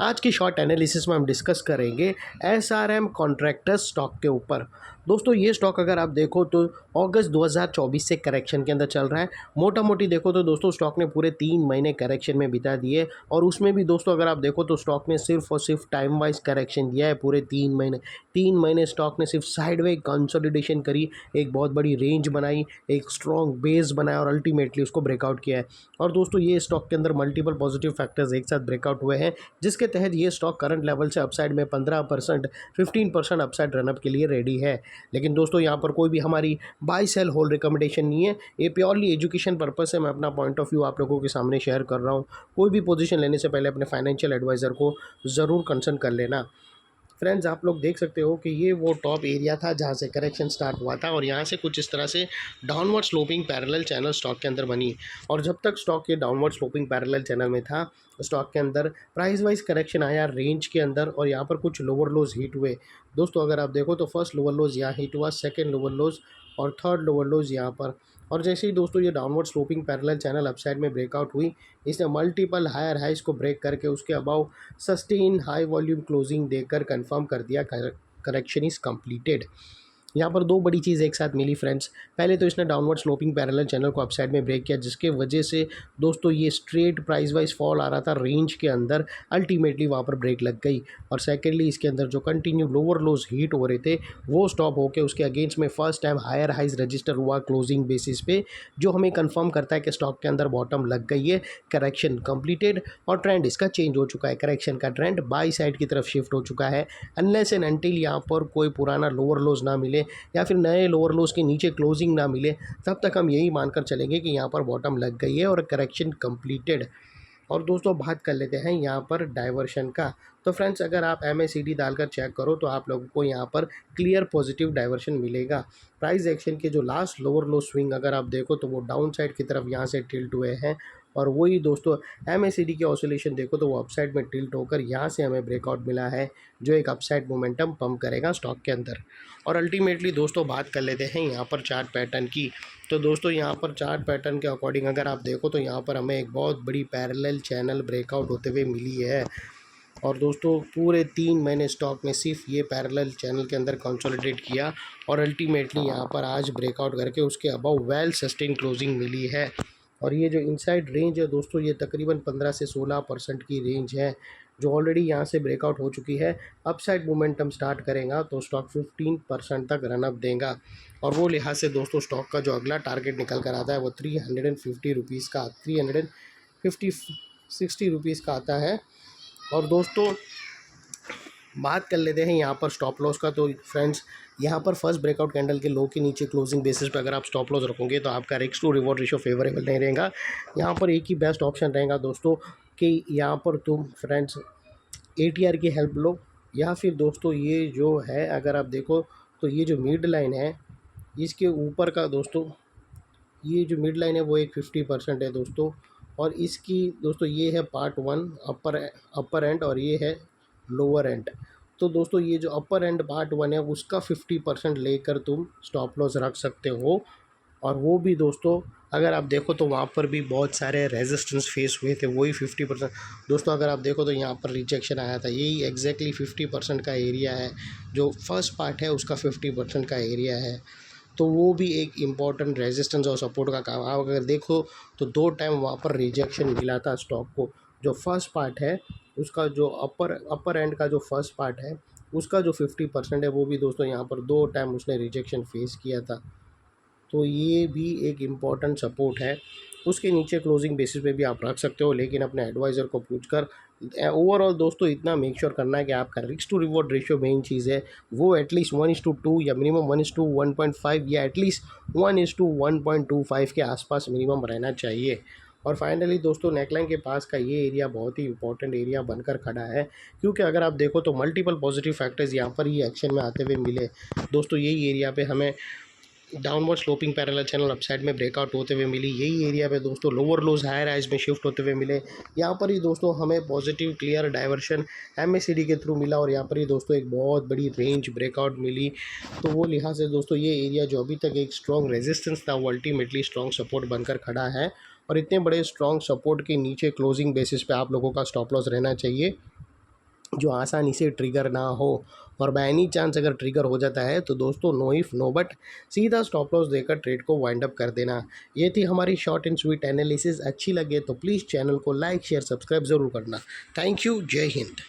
आज की short analysis में हम डिस्कस करेंगे एसआरएम कॉन्ट्रैक्टर्स स्टॉक के ऊपर। दोस्तों ये स्टॉक अगर आप देखो तो अगस्त 2024 से करेक्शन के अंदर चल रहा है। मोटा मोटी देखो तो दोस्तों स्टॉक ने पूरे 3 महीने करेक्शन में बिता दिए और उसमें भी दोस्तों अगर आप देखो तो स्टॉक ने सिर्फ और सिर्फ टाइम वाइज करेक्शन दिया है पूरे 3 महीने। 3 महीने स्टॉक ने सिर्फ साइडवे कंसोलिडेशन करी, एक बहुत बड़ी रेंज बनाई, एक स्ट्रॉन्ग बेस बनाया और अल्टीमेटली उसको ब्रेकआउट किया है। और दोस्तों ये स्टॉक के अंदर मल्टीपल पॉजिटिव फैक्टर्स एक साथ ब्रेकआउट हुए हैं, जिसके तहत ये स्टॉक करंट लेवल से अपसाइड में 15% 15% अपसाइड रनअप के लिए रेडी है। लेकिन दोस्तों यहाँ पर कोई भी हमारी बाय सेल होल्ड रिकमेंडेशन नहीं है, ये प्योरली एजुकेशन पर्पस से मैं अपना पॉइंट ऑफ व्यू आप लोगों के सामने शेयर कर रहा हूँ। कोई भी पोजीशन लेने से पहले अपने फाइनेंशियल एडवाइज़र को ज़रूर कंसल्ट कर लेना। फ्रेंड्स आप लोग देख सकते हो कि ये वो टॉप एरिया था जहाँ से करेक्शन स्टार्ट हुआ था और यहाँ से कुछ इस तरह से downward sloping parallel channel stock के अंदर बनी। और जब तक स्टॉक ये डाउनवर्ड स्लोपिंग पैरेलल चैनल में था, स्टॉक के अंदर प्राइस वाइज करेक्शन आया रेंज के अंदर और यहाँ पर कुछ लोअर लोज हिट हुए। दोस्तों अगर आप देखो तो फर्स्ट लोअर लोज यहाँ हिट हुआ, सेकेंड लोअर लोज और थर्ड लोअर लोज यहाँ पर। और जैसे ही दोस्तों ये downward sloping parallel channel upside में ब्रेकआउट हुई, इसने मल्टीपल हायर हाइज को ब्रेक करके उसके above sustain high volume closing देकर कंफर्म कर दिया करेक्शन इज़ कंप्लीटेड। यहाँ पर दो बड़ी चीज़ एक साथ मिली फ्रेंड्स। पहले तो इसने डाउनवर्ड स्लोपिंग पैरेलल चैनल को अपसाइड में ब्रेक किया, जिसके वजह से दोस्तों ये स्ट्रेट प्राइस वाइज फॉल आ रहा था रेंज के अंदर, अल्टीमेटली वहाँ पर ब्रेक लग गई। और सेकेंडली इसके अंदर जो कंटिन्यू लोअर लोज हीट हो रहे थे वो स्टॉप होकर उसके अगेंस्ट में first time higher highs register हुआ क्लोजिंग बेसिस पे, जो हमें कंफर्म करता है कि स्टॉक के अंदर बॉटम लग गई है, करेक्शन कंप्लीटेड और ट्रेंड इसका चेंज हो चुका है। करेक्शन का ट्रेंड बाई साइड की तरफ शिफ्ट हो चुका है। अनलेस एंड अनटिल यहाँ पर कोई पुराना लोअर लोज ना मिले या फिर नए लोअर लोज के नीचे क्लोजिंग ना मिले, तब तक हम यही मानकर चलेंगे कि यहाँ पर बॉटम लग गई है और करेक्शन कंप्लीटेड। और दोस्तों बात कर लेते हैं यहाँ पर डाइवर्शन का। तो फ्रेंड्स अगर आप MACD डालकर चेक करो तो आप लोगों को यहाँ पर क्लियर पॉजिटिव डाइवर्शन मिलेगा। प्राइस एक्शन के जो लास्ट लोअर लो स्विंग अगर आप देखो तो वो डाउन साइड की तरफ यहाँ से टिल्ट हुए हैं और वही दोस्तों MACD की ऑसिलेशन देखो तो वो अपसाइड में टिल्ट होकर यहाँ से हमें ब्रेकआउट मिला है, जो एक अपसाइड मोमेंटम पंप करेगा स्टॉक के अंदर। और अल्टीमेटली दोस्तों बात कर लेते हैं यहाँ पर चार्ट पैटर्न की। तो दोस्तों यहाँ पर चार्ट पैटर्न के अकॉर्डिंग अगर आप देखो तो यहाँ पर हमें एक बहुत बड़ी पैरेलल चैनल ब्रेकआउट होते हुए मिली है। और दोस्तों पूरे 3 महीने स्टॉक ने सिर्फ ये पैरेलल चैनल के अंदर कंसोलिडेट किया और अल्टीमेटली यहाँ पर आज ब्रेकआउट करके उसके अबव वेल सस्टेन क्लोजिंग मिली है। और ये जो इनसाइड रेंज है दोस्तों ये तकरीबन 15 से 16% की रेंज है, जो ऑलरेडी यहाँ से ब्रेकआउट हो चुकी है। अपसाइड मोमेंटम स्टार्ट करेगा तो स्टॉक 15% तक रनअप देगा और वो लिहाज से दोस्तों स्टॉक का जो अगला टारगेट निकल कर आता है वो 350 रुपीज़ का 360 रुपीज़ का आता है। और दोस्तों बात कर लेते हैं यहाँ पर स्टॉप लॉस का। तो फ्रेंड्स यहाँ पर फर्स्ट ब्रेकआउट कैंडल के लो के नीचे क्लोजिंग बेसिस पे अगर आप स्टॉप लॉस रखोगे तो आपका risk to reward ratio favourable नहीं रहेगा। यहाँ पर एक ही बेस्ट ऑप्शन रहेगा दोस्तों कि यहाँ पर तुम फ्रेंड्स ATR की हेल्प लो, या फिर दोस्तों ये जो है अगर आप देखो तो ये जो मिड लाइन है इसके ऊपर का दोस्तों, ये जो मिड लाइन है वो एक 50% है दोस्तों। और इसकी दोस्तों ये है पार्ट 1 अपर एंड और ये है लोअर एंड। तो दोस्तों ये जो अपर एंड पार्ट 1 है उसका 50% लेकर तुम स्टॉप लॉस रख सकते हो। और वो भी दोस्तों अगर आप देखो तो वहाँ पर भी बहुत सारे रेजिस्टेंस फेस हुए थे, वही 50%। दोस्तों अगर आप देखो तो यहाँ पर रिजेक्शन आया था, यही एग्जैक्टली 50% का एरिया है, जो फर्स्ट पार्ट है उसका 50% का एरिया है। तो वो भी एक इम्पॉर्टेंट रेजिस्टेंस और सपोर्ट का काम। आप अगर देखो तो 2 टाइम वहाँ पर रिजेक्शन मिला था स्टॉक को। जो फर्स्ट पार्ट है उसका जो अपर एंड का जो फर्स्ट पार्ट है उसका जो 50% है वो भी दोस्तों यहाँ पर 2 टाइम उसने रिजेक्शन फेस किया था। तो ये भी एक इम्पॉर्टेंट सपोर्ट है। उसके नीचे क्लोजिंग बेसिस पे भी आप रख सकते हो, लेकिन अपने एडवाइज़र को पूछकर। ओवरऑल दोस्तों इतना मेक श्योर करना है कि आपका risk to reward ratio main चीज़ है, वो एटलीस्ट 1:2 या मिनिमम 1:1.5 या एटलीस्ट 1:1.25 के आसपास मिनिमम रहना चाहिए। और फाइनली दोस्तों नेकलाइन के पास का ये एरिया बहुत ही इंपॉर्टेंट एरिया बनकर खड़ा है, क्योंकि अगर आप देखो तो मल्टीपल पॉजिटिव फैक्टर्स यहाँ पर ही एक्शन में आते हुए मिले। दोस्तों यही एरिया पे हमें downward sloping parallel channel upside में ब्रेकआउट होते हुए मिली, यही एरिया पे दोस्तों लोअर लोज हायर हाइज में शिफ्ट होते हुए मिले। यहाँ पर ही दोस्तों हमें पॉजिटिव क्लियर डाइवर्शन MACD के थ्रू मिला और यहाँ पर ही दोस्तों एक बहुत बड़ी रेंज ब्रेकआउट मिली। तो वो लिहाज से दोस्तों ये एरिया जो अभी तक एक स्ट्रॉन्ग रेजिस्टेंस था वो अल्टीमेटली स्ट्रॉन्ग सपोर्ट बनकर खड़ा है। और इतने बड़े स्ट्रॉन्ग सपोर्ट के नीचे क्लोजिंग बेसिस पे आप लोगों का स्टॉप लॉस रहना चाहिए जो आसानी से ट्रिगर ना हो, और बाय एनी चांस अगर ट्रिगर हो जाता है तो दोस्तों नो इफ़ नो बट सीधा स्टॉप लॉस देकर ट्रेड को वाइंड अप कर देना। ये थी हमारी शॉर्ट एंड स्वीट एनालिसिस। अच्छी लगे तो प्लीज़ चैनल को लाइक शेयर सब्सक्राइब ज़रूर करना। Thank you. जय हिंद।